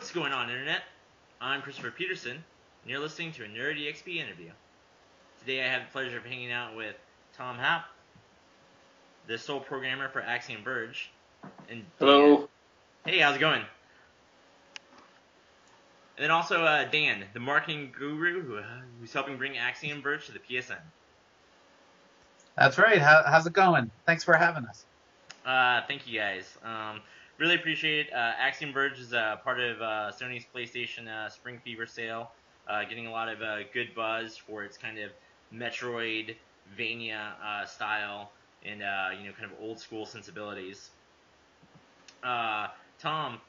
What's going on, Internet? I'm Christopher Peterson, and you're listening to a NerdEXP interview. Today I have the pleasure of hanging out with Tom Happ, the sole programmer for Axiom Verge, and Hello. Dan. Hey, how's it going? And then also Dan, the marketing guru who's helping bring Axiom Verge to the PSN. That's right. How's it going? Thanks for having us. Thank you guys. Really appreciate it. Axiom Verge is part of Sony's PlayStation Spring Fever sale, getting a lot of good buzz for its kind of Metroidvania style and kind of old school sensibilities. Tom,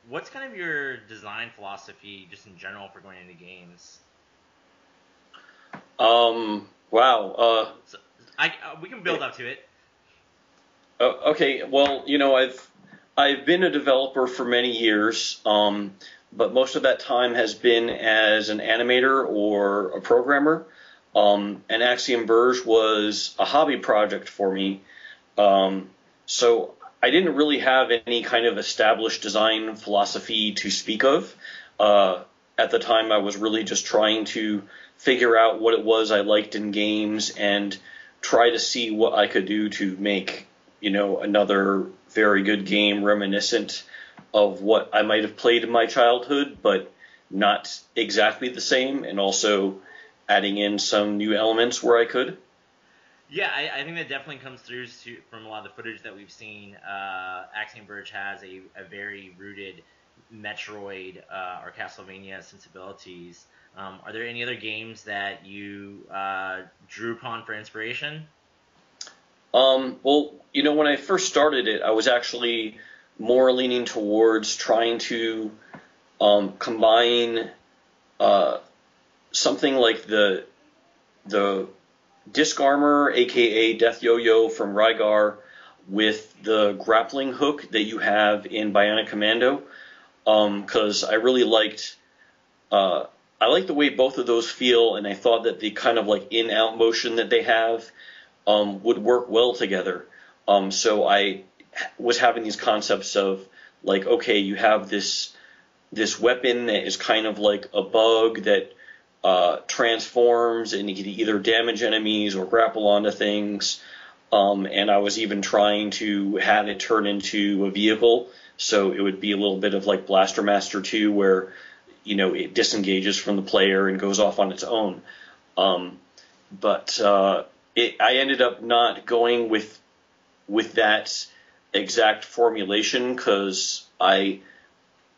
what's kind of your design philosophy just in general for going into games? Wow. So, we can build up to it. Okay. Well, I've been a developer for many years, but most of that time has been as an animator or a programmer. And Axiom Verge was a hobby project for me. So I didn't really have any kind of established design philosophy to speak of. At the time, I was really just trying to figure out what it was I liked in games and try to see what I could do to make, another very good game reminiscent of what I might have played in my childhood, but not exactly the same, and also adding in some new elements where I could. Yeah, I think that definitely comes through from a lot of the footage that we've seen. Axiom Verge has a very rooted Metroid or Castlevania sensibilities. Are there any other games that you drew upon for inspiration? Well, when I first started it, I was actually more leaning towards trying to combine something like the disc armor, aka Death Yo-Yo from Rygar, with the grappling hook that you have in Bionic Commando, because I really liked the way both of those feel, and I thought that the kind of like in-out motion that they have would work well together. So I was having these concepts of like, okay, you have this weapon that is kind of like a bug that transforms and you can either damage enemies or grapple onto things. And I was even trying to have it turn into a vehicle, so it would be a little bit of like Blaster Master 2, where it disengages from the player and goes off on its own. But I ended up not going with that exact formulation because I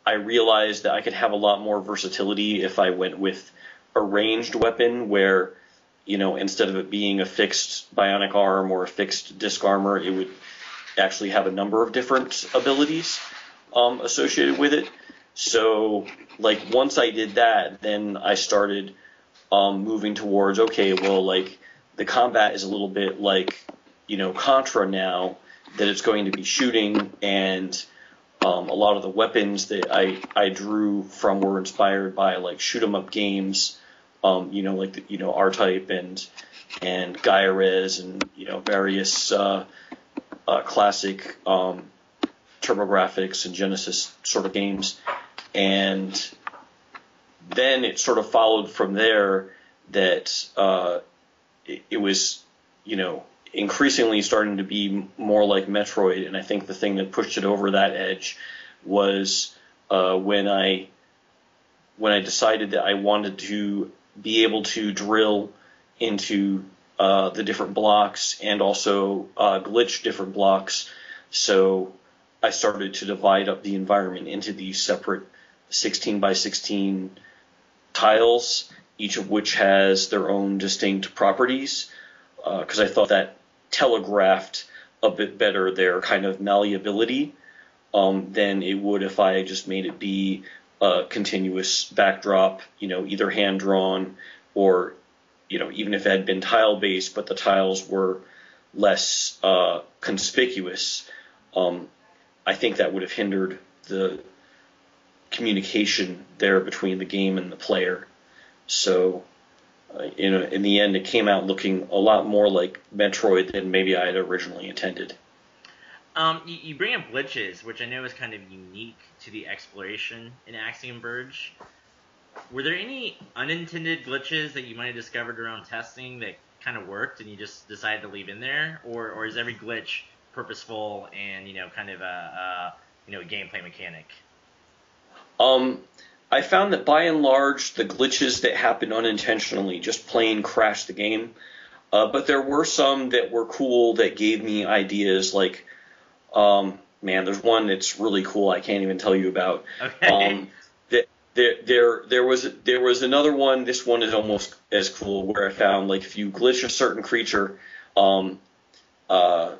realized that I could have a lot more versatility if I went with a ranged weapon where, instead of it being a fixed bionic arm or a fixed disc armor, it would actually have a number of different abilities associated with it. So, like, once I did that, then I started moving towards, okay, well, like, the combat is a little bit like, Contra now, that it's going to be shooting, and a lot of the weapons that I drew from were inspired by, like, shoot-'em-up games, like, R-Type and Gaia-Res and, various classic TurboGrafx and Genesis sort of games. And then it sort of followed from there that it was, increasingly starting to be more like Metroid. And I think the thing that pushed it over that edge was when I decided that I wanted to be able to drill into the different blocks and also glitch different blocks. So I started to divide up the environment into these separate 16 by 16 tiles, each of which has their own distinct properties, because I thought that telegraphed a bit better their kind of malleability than it would if I just made it be a continuous backdrop, either hand-drawn or, even if it had been tile-based, but the tiles were less conspicuous. I think that would have hindered the communication there between the game and the player. So, in the end, it came out looking a lot more like Metroid than maybe I had originally intended. You bring up glitches, which I know is kind of unique to the exploration in Axiom Verge. Were there any unintended glitches that you might have discovered around testing that kind of worked and you just decided to leave in there, or is every glitch purposeful and kind of a gameplay mechanic? Um, I found that by and large, the glitches that happened unintentionally just plain crashed the game. But there were some that were cool that gave me ideas. Like, man, there's one that's really cool. I can't even tell you about. Okay. There was another one. This one is almost as cool, where I found, like, if you glitch a certain creature, um, uh,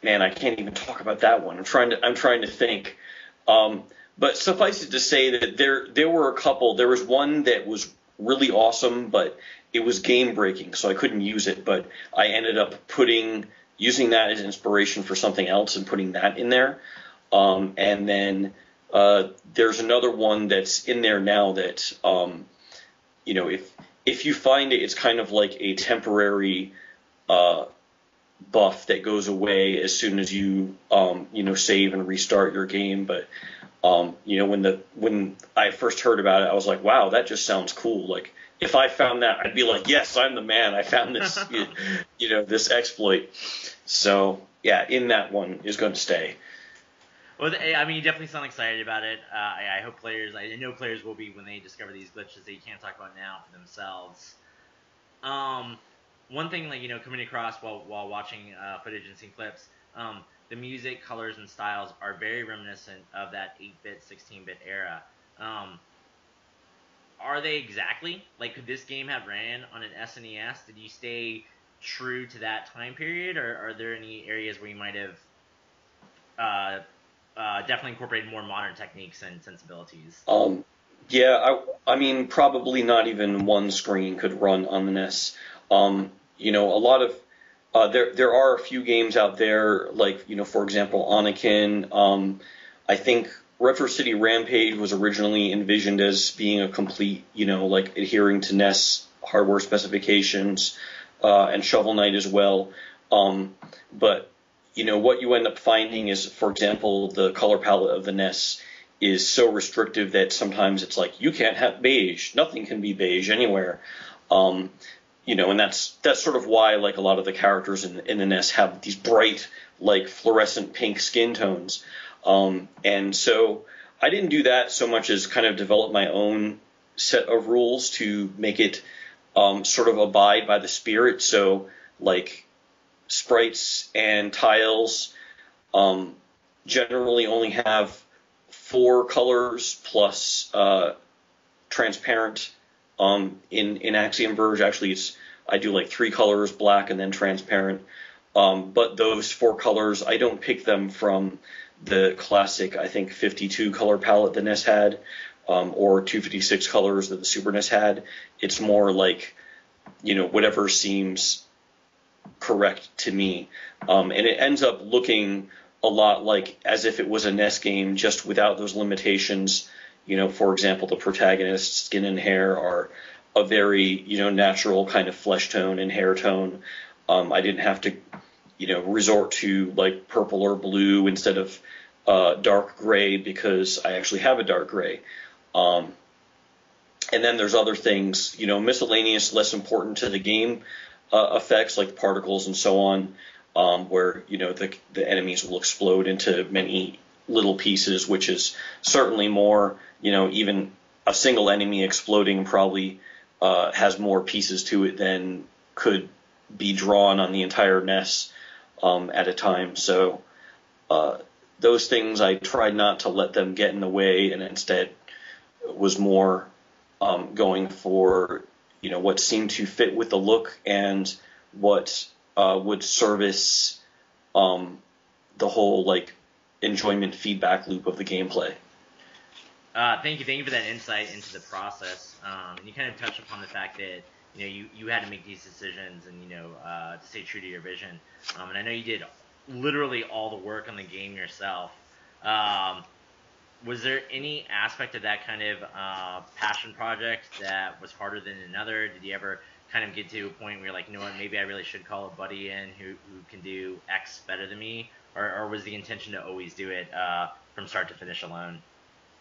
man, I can't even talk about that one. I'm trying to think. But suffice it to say that there were a couple. There was one that was really awesome, but it was game breaking, so I couldn't use it. But I ended up using that as inspiration for something else and putting that in there. And then there's another one that's in there now that if you find it, it's kind of like a temporary uh, buff that goes away as soon as you save and restart your game. But when I first heard about it, I was like, wow, that just sounds cool. Like, if I found that, I'd be like, yes, I'm the man. I found this this exploit. So yeah, in that one is going to stay. Well, I mean, you definitely sound excited about it. I hope I know players will be when they discover these glitches that you can't talk about now for themselves. Um, One thing, like, coming across while watching footage and seeing clips, the music, colors, and styles are very reminiscent of that 8-bit, 16-bit era. Um, are they exactly? Like, could this game have ran on an SNES? Did you stay true to that time period, or are there any areas where you might have uh, definitely incorporated more modern techniques and sensibilities? Um, yeah, I mean, probably not even one screen could run on the NES. A lot of there are a few games out there, like, for example, Anakin. I think Retro City Rampage was originally envisioned as being a complete, like, adhering to NES hardware specifications, and Shovel Knight as well. But what you end up finding is, for example, the color palette of the NES is so restrictive that sometimes it's like, you can't have beige. Nothing can be beige anywhere. Um, and that's sort of why, like, a lot of the characters in the NES have these bright, like, fluorescent pink skin tones. And so I didn't do that so much as kind of develop my own set of rules to make it sort of abide by the spirit. So, like, sprites and tiles generally only have 4 colors plus transparent. In Axiom Verge, actually, I do like 3 colors, black and then transparent. But those 4 colors, I don't pick them from the classic, I think, 52 color palette the NES had, or 256 colors that the Super NES had. It's more like, whatever seems correct to me. And it ends up looking a lot like as if it was a NES game, just without those limitations. For example, the protagonist's skin and hair are a very, natural kind of flesh tone and hair tone. I didn't have to, resort to, like, purple or blue instead of dark gray, because I actually have a dark gray. And then there's other things, miscellaneous, less important to the game effects, like particles and so on, where, the enemies will explode into many little pieces, which is certainly more, even a single enemy exploding probably has more pieces to it than could be drawn on the entire NES at a time. So those things, I tried not to let them get in the way, and instead was more going for, what seemed to fit with the look and what would service the whole, like, enjoyment feedback loop of the gameplay. Thank you for that insight into the process. And you kind of touched upon the fact that you had to make these decisions and to stay true to your vision. And I know you did literally all the work on the game yourself. Was there any aspect of that kind of passion project that was harder than another? Did you ever kind of get to a point where you're like, you know what, maybe I really should call a buddy in who can do X better than me, or was the intention to always do it from start to finish alone?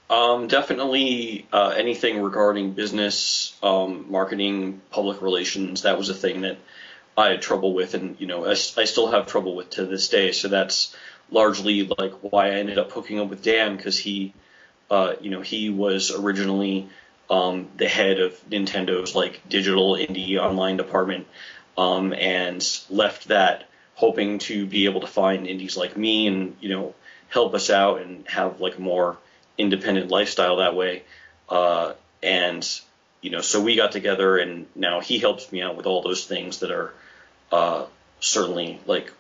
Definitely anything regarding business, marketing, public relations. That was a thing that I had trouble with, and I still have trouble with to this day. So that's largely like why I ended up hooking up with Dan, because he was originally the head of Nintendo's like digital indie online department, and left that hoping to be able to find indies like me and help us out and have like a more independent lifestyle that way. And so we got together, and now he helps me out with all those things that are certainly like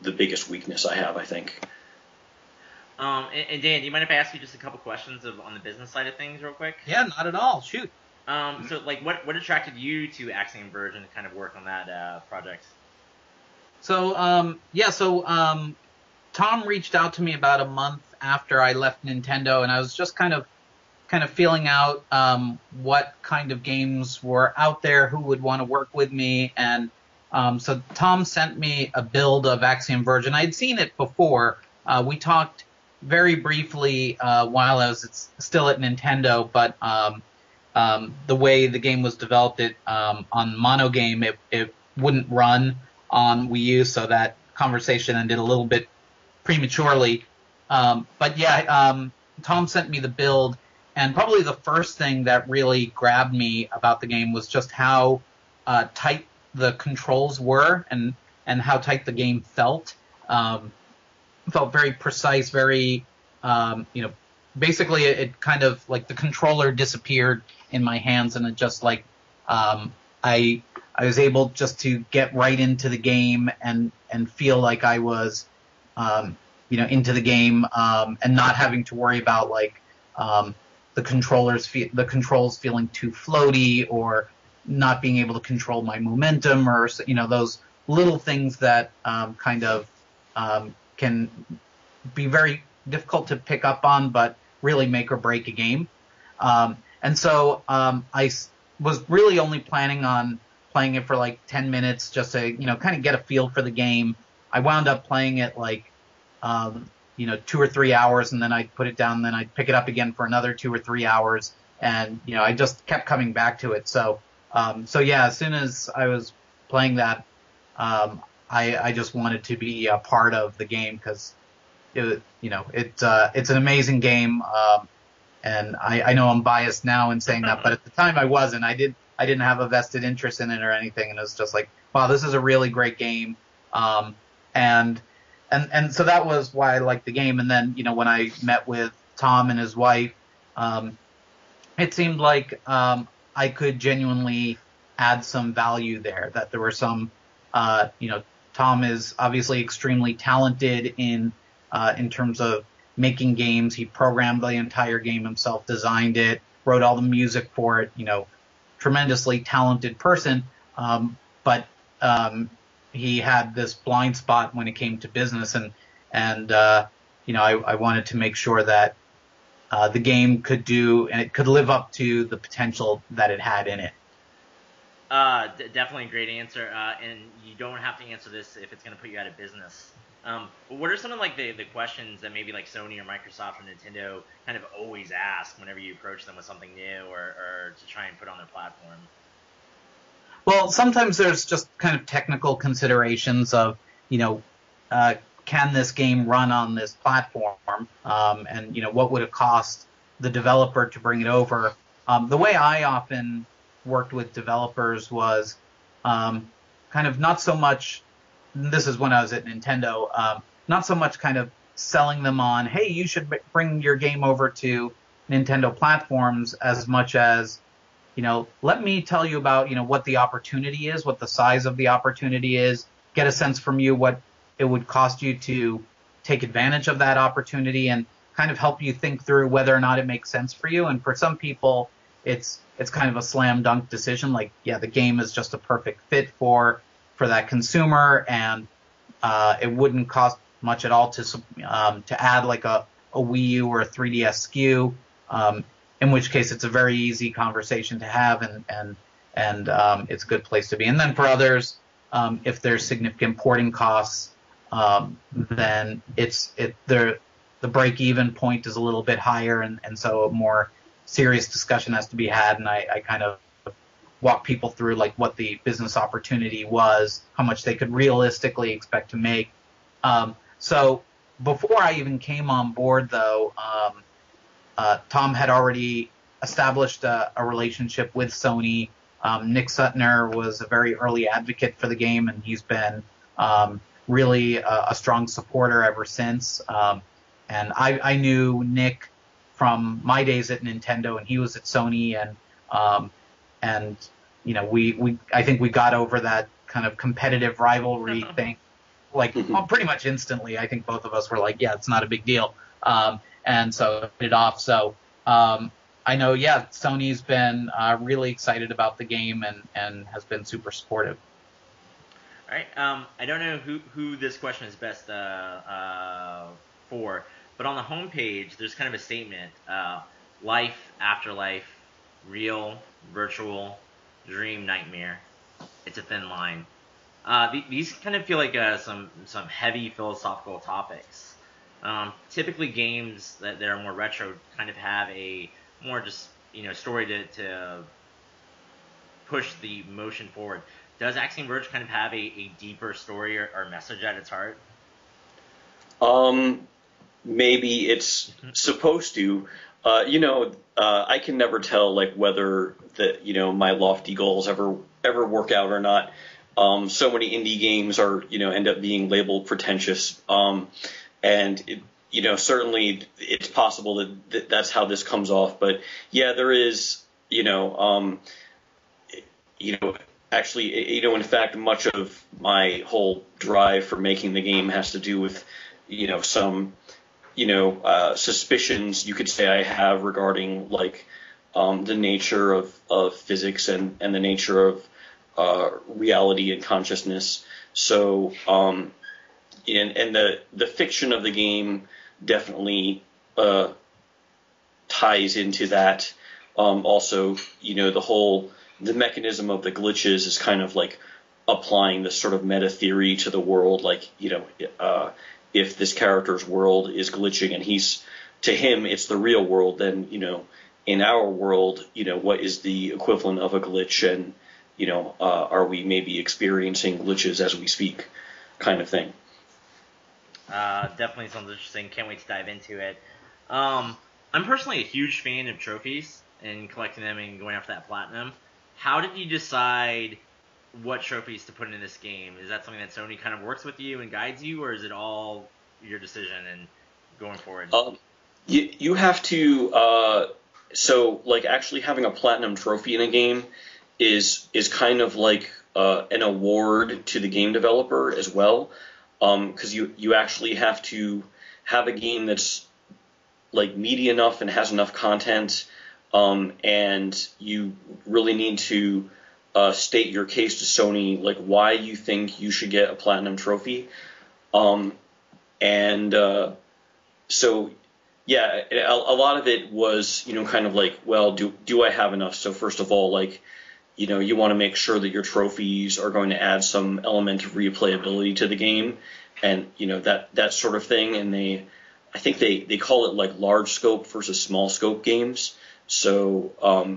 the biggest weakness I have, I think. And Dan, do you mind if I ask you just a couple questions on the business side of things real quick? Yeah, not at all. Shoot. So like what attracted you to Axiom Verge and kind of work on that project? So Tom reached out to me about a month after I left Nintendo, and I was just kind of feeling out what kind of games were out there, who would want to work with me, and so Tom sent me a build of Axiom Verge, and I had seen it before. We talked very briefly while I was still at Nintendo, but the way the game was developed, on Monogame, it wouldn't run on Wii U, so that conversation ended a little bit prematurely. But yeah, Tom sent me the build, and probably the first thing that really grabbed me about the game was just how tight the controls were and how tight the game felt. Felt very precise, very, basically it kind of like the controller disappeared in my hands, and it just like, I was able just to get right into the game and feel like I was, into the game, and not having to worry about like, the controls feeling too floaty, or not being able to control my momentum, or those little things that can be very difficult to pick up on, but really make or break a game. And so I was really only planning on playing it for like 10 minutes, just to kind of get a feel for the game. I wound up playing it like 2 or 3 hours, and then I'd put it down, and then I'd pick it up again for another 2 or 3 hours, and I just kept coming back to it. So yeah, as soon as I was playing that, I just wanted to be a part of the game, because it's an amazing game, and I know I'm biased now in saying that, but at the time I wasn't. I didn't have a vested interest in it or anything, and it was just like, wow, this is a really great game, and so that was why I liked the game. And then when I met with Tom and his wife, it seemed like I could genuinely add some value there. That there were some, Tom is obviously extremely talented in terms of making games. He programmed the entire game himself, designed it, wrote all the music for it. Tremendously talented person, but he had this blind spot when it came to business, and I wanted to make sure that the game could do, and it could live up to the potential that it had in it. Definitely a great answer, and you don't have to answer this if it's going to put you out of business. But what are some of like the questions that maybe like Sony or Microsoft or Nintendo kind of always ask whenever you approach them with something new or to try and put on their platform? Well, sometimes there's just kind of technical considerations of, can this game run on this platform? And, what would it cost the developer to bring it over? The way I often worked with developers was kind of not so much, this is when I was at Nintendo, not so much kind of selling them on, hey, you should bring your game over to Nintendo platforms, as much as, let me tell you about, what the opportunity is, what the size of the opportunity is, get a sense from you what it would cost you to take advantage of that opportunity, and kind of help you think through whether or not it makes sense for you. And for some people, it's kind of a slam dunk decision. Like, yeah, the game is just a perfect fit for that consumer, and it wouldn't cost much at all to add like a Wii U or a 3DS SKU. In which case it's a very easy conversation to have, and and it's a good place to be. And then for others, if there's significant porting costs, then the break-even point is a little bit higher, and so a more serious discussion has to be had. And I kind of walk people through like what the business opportunity was, how much they could realistically expect to make. So before I even came on board, though, Tom had already established a relationship with Sony. Nick Sutner was a very early advocate for the game, and he's been really a strong supporter ever since. And I knew Nick from my days at Nintendo, and he was at Sony, and you know, I think we got over that kind of competitive rivalry thing, like pretty much instantly. I think both of us were like, yeah, it's not a big deal. And so it off. So I know, yeah, Sony's been really excited about the game and has been super supportive. All right. I don't know who this question is best for, but on the homepage, there's kind of a statement: life, afterlife, real, virtual, dream, nightmare. It's a thin line. These kind of feel like some heavy philosophical topics. Typically, games that are more retro kind of have a more just story to push the motion forward. Does Axiom Verge kind of have a deeper story or message at its heart? Maybe it's supposed to. I can never tell like whether my lofty goals ever work out or not. So many indie games are end up being labeled pretentious, and certainly it's possible that that's how this comes off. But yeah, there is actually in fact much of my whole drive for making the game has to do with some suspicions you could say I have regarding like the nature of physics and the nature of reality and consciousness. So and the fiction of the game definitely ties into that. Also, the mechanism of the glitches is kind of like applying this sort of meta theory to the world, like if this character's world is glitching and to him it's the real world, then in our world what is the equivalent of a glitch, and are we maybe experiencing glitches as we speak, kind of thing. Definitely sounds interesting. Can't wait to dive into it. I'm personally a huge fan of trophies and collecting them and going after that platinum. How did you decide what trophies to put in this game? Is that something that Sony kind of works with you and guides you, or is it all your decision and going forward? You have to. So like actually having a platinum trophy in a game is kind of like an award to the game developer as well, because you actually have to have a game that's like meaty enough and has enough content, and you really need to state your case to Sony, like why you think you should get a platinum trophy. So yeah, a lot of it was kind of like, well, do I have enough? So first of all, like you want to make sure that your trophies are going to add some element of replayability to the game, and that sort of thing. And I think they call it like large scope versus small scope games. So I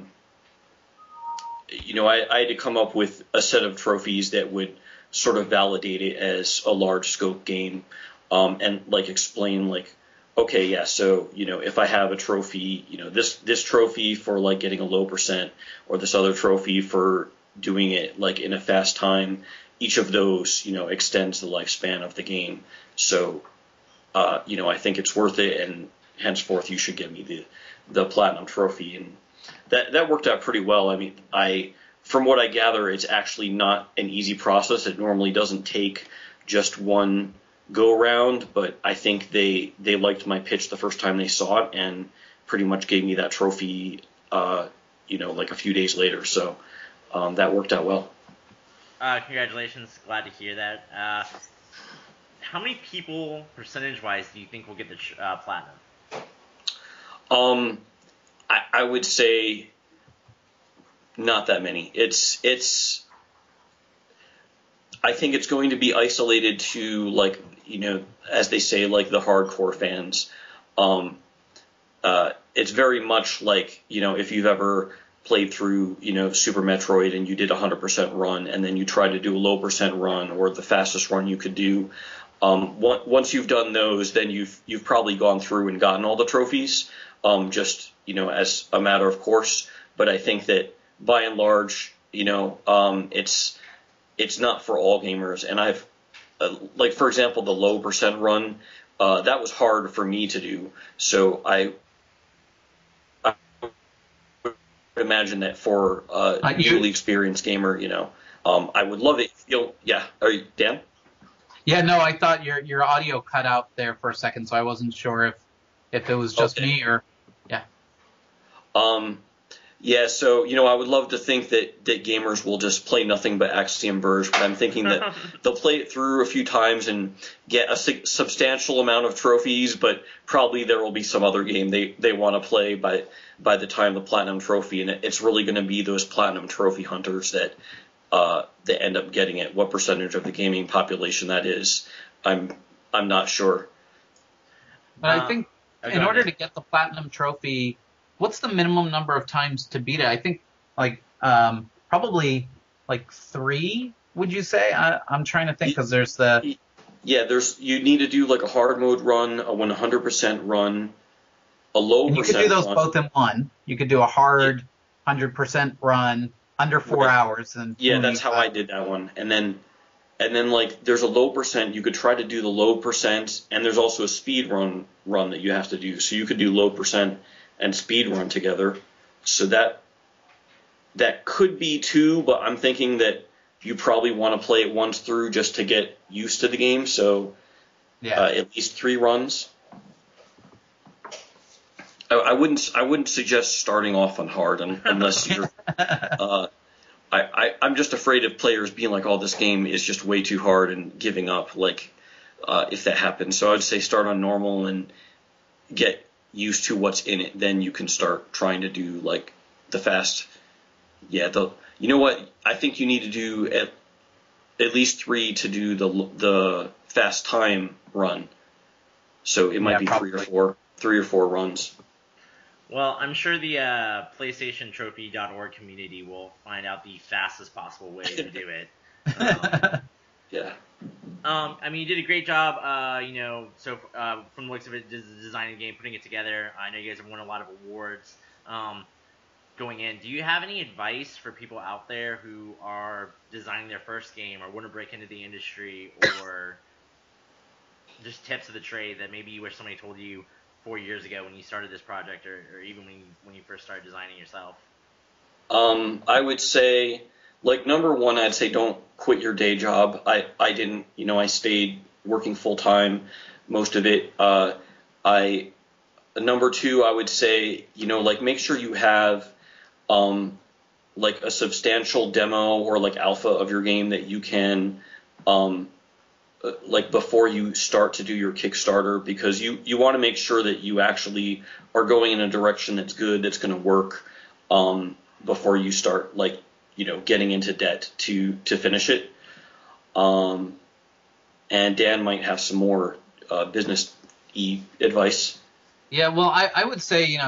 had to come up with a set of trophies that would sort of validate it as a large scope game, and like explain like, okay, yeah, so if I have a trophy, this trophy for like getting a low percent, or this other trophy for doing it like in a fast time, each of those extends the lifespan of the game. So I think it's worth it, and henceforth you should give me the platinum trophy. And that worked out pretty well. I mean, from what I gather, it's actually not an easy process. It normally doesn't take just one go around, but I think they liked my pitch the first time they saw it and pretty much gave me that trophy like a few days later. So that worked out well. Congratulations. Glad to hear that. How many people, percentage-wise, do you think will get the platinum? I would say not that many. I think it's going to be isolated to, like, as they say, like the hardcore fans. It's very much like, if you've ever played through, Super Metroid and you did a 100% run and then you try to do a low percent run or the fastest run you could do. Once you've done those, then you've probably gone through and gotten all the trophies, just, as a matter of course. But I think that by and large, it's not for all gamers. And I've, like, for example, the low percent run, that was hard for me to do. So I would imagine that for a newly experienced gamer, I would love it. Yeah. Are you, Dan? Yeah, no, I thought your audio cut out there for a second, so I wasn't sure if it was just me or, yeah. Yeah, so, I would love to think that gamers will just play nothing but Axiom Verge, but I'm thinking that they'll play it through a few times and get a substantial amount of trophies, but probably there will be some other game they want to play by the time the Platinum Trophy, and it's really going to be those Platinum Trophy hunters that end up getting it. What percentage of the gaming population that is, I'm not sure. But I think in order to get the Platinum Trophy, what's the minimum number of times to beat it? I think probably like 3. Would you say? I'm trying to think because there's the you need to do like a hard mode run, a 100% run, a low and you percent. You could do those run. Both in one. You could do a hard 100% run under 4 hours. And that's how I did that one. And then like there's a low percent. You could try to do the low percent, and there's also a speed run that you have to do. So you could do low percent and speed run together. So that could be 2, but I'm thinking that you probably want to play it once through just to get used to the game. So at least 3 runs. I wouldn't suggest starting off on hard unless you're. I'm just afraid of players being like, "Oh, this game is just way too hard," and giving up. Like, if that happens, so I'd say start on normal and get used to what's in it, then you can start trying to do like the fast. Yeah, you know what? I think you need to do at least 3 to do the fast time run. So it might be probably 3 or 4 runs. Well, I'm sure the PlayStationTrophy.org community will find out the fastest possible way to do it. Yeah. I mean, you did a great job, so from the looks of it, designing the game, putting it together. I know you guys have won a lot of awards going in. Do you have any advice for people out there who are designing their first game or want to break into the industry, or just tips of the trade that maybe you wish somebody told you 4 years ago when you started this project, or even when you first started designing yourself? I would say, like, number one, I'd say don't quit your day job. I didn't, I stayed working full time most of it. Number 2, I would say, like, make sure you have like a substantial demo or like alpha of your game that you can like before you start to do your Kickstarter, because you want to make sure that you actually are going in a direction that's good, that's going to work before you start, like, getting into debt to finish it. And Dan might have some more business-y advice. Yeah, well, I would say,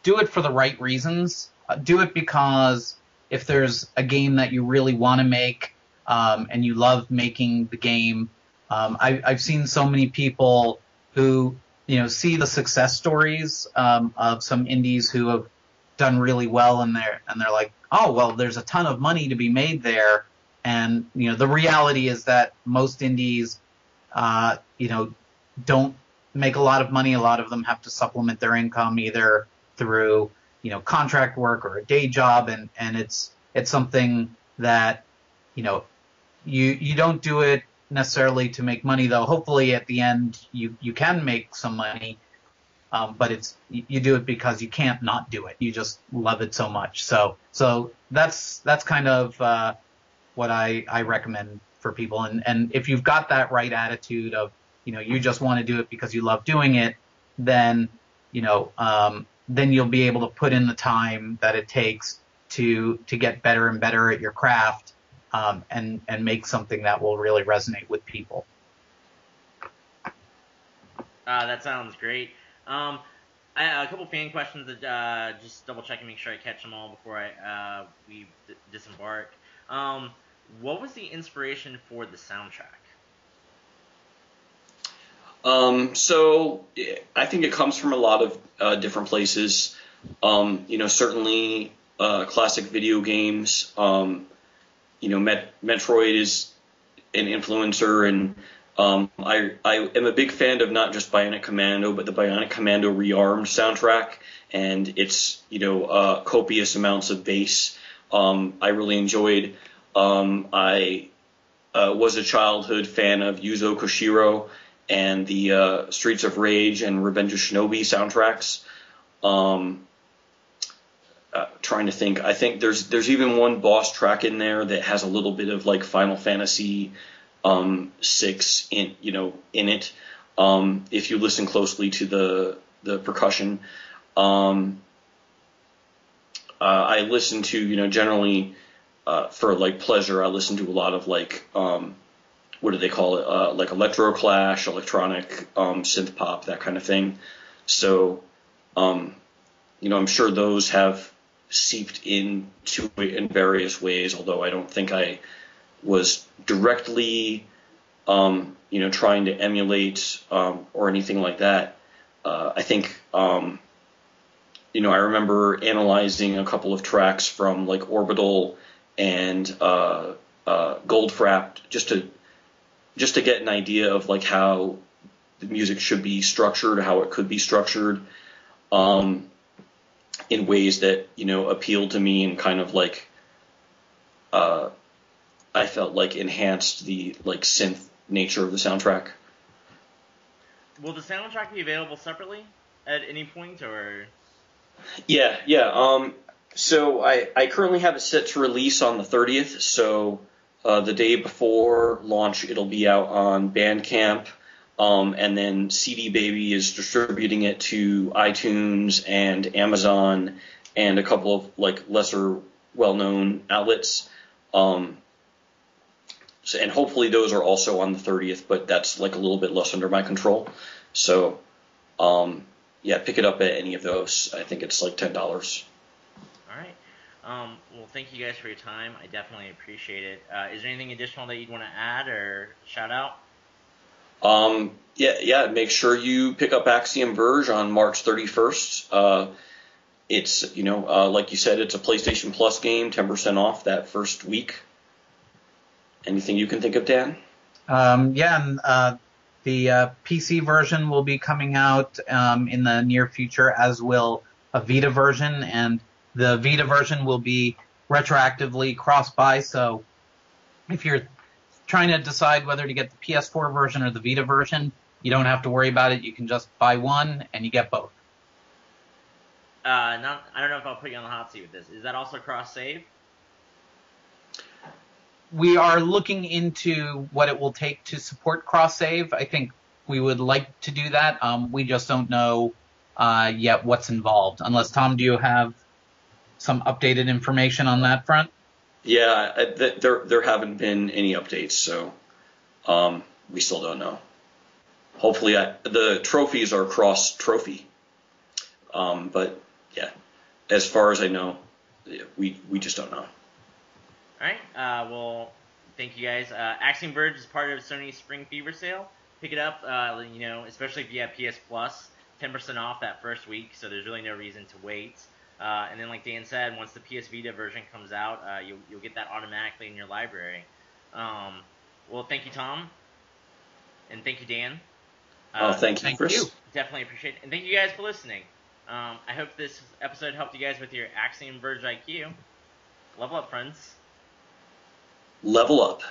do it for the right reasons. Do it because if there's a game that you really want to make, and you love making the game, I've seen so many people who, see the success stories of some indies who have done really well, and they're like, oh, well, there's a ton of money to be made there. And, the reality is that most indies, don't make a lot of money. A lot of them have to supplement their income either through, contract work or a day job. And it's something that, you don't do it necessarily to make money, though. Hopefully at the end you can make some money. But you do it because you can't not do it. You just love it so much. So that's kind of what I recommend for people. And if you've got that right attitude of, you just want to do it because you love doing it, then, then you'll be able to put in the time that it takes to get better and better at your craft, and make something that will really resonate with people. That sounds great. I a couple fan questions that just double check and make sure I catch them all before we disembark. What was the inspiration for the soundtrack? So I think it comes from a lot of different places. Certainly classic video games. Metroid is an influencer, and I am a big fan of not just Bionic Commando, but the Bionic Commando Rearmed soundtrack, and its copious amounts of bass. I really enjoyed. I was a childhood fan of Yuzo Koshiro and the Streets of Rage and Revenge of Shinobi soundtracks. Trying to think. I think there's even one boss track in there that has a little bit of like Final Fantasy 6 in it. If you listen closely to the percussion, I listen to generally for like pleasure. I listen to a lot of like what do they call it? Like electro clash, electronic synth pop, that kind of thing. So I'm sure those have seeped into it in various ways, although I don't think I was directly, trying to emulate or anything like that. I think, I remember analyzing a couple of tracks from like Orbital and Goldfrapp just to get an idea of like how the music should be structured, how it could be structured. In ways that appealed to me and kind of like I felt like enhanced the like synth nature of the soundtrack. Will the soundtrack be available separately at any point, or? Yeah. So I currently have it set to release on the 30th. So the day before launch, it'll be out on Bandcamp. And then CD Baby is distributing it to iTunes and Amazon and a couple of like lesser well-known outlets. And hopefully those are also on the 30th, but that's like a little bit less under my control. So, pick it up at any of those. I think it's like $10. All right. Well, thank you guys for your time. I definitely appreciate it. Is there anything additional that you'd want to add or shout out? Make sure you pick up Axiom Verge on March 31st. It's, like you said, it's a PlayStation Plus game, 10% off that first week. Anything you can think of, Dan? The PC version will be coming out in the near future, as will a Vita version, and the Vita version will be retroactively cross-buy, so if you're trying to decide whether to get the PS4 version or the Vita version, you don't have to worry about it. You can just buy one and you get both. I don't know if I'll put you on the hot seat with this. Is that also cross-save? We are looking into what it will take to support cross-save. I think we would like to do that. We just don't know yet what's involved. Unless, Tom, do you have some updated information on that front? Yeah, there haven't been any updates, so we still don't know. Hopefully, the trophies are cross-trophy. But, yeah, as far as I know, we just don't know. All right. Well, thank you guys. Axiom Verge is part of Sony's Spring Fever sale. Pick it up, especially if you have PS Plus, 10% off that first week, so there's really no reason to wait. And then, like Dan said, once the PS Vita version comes out, you'll get that automatically in your library. Well, thank you, Tom. And thank you, Dan. Thank you, Chris. Definitely appreciate it. And thank you guys for listening. I hope this episode helped you guys with your Axiom Verge IQ. Level up, friends. Level up.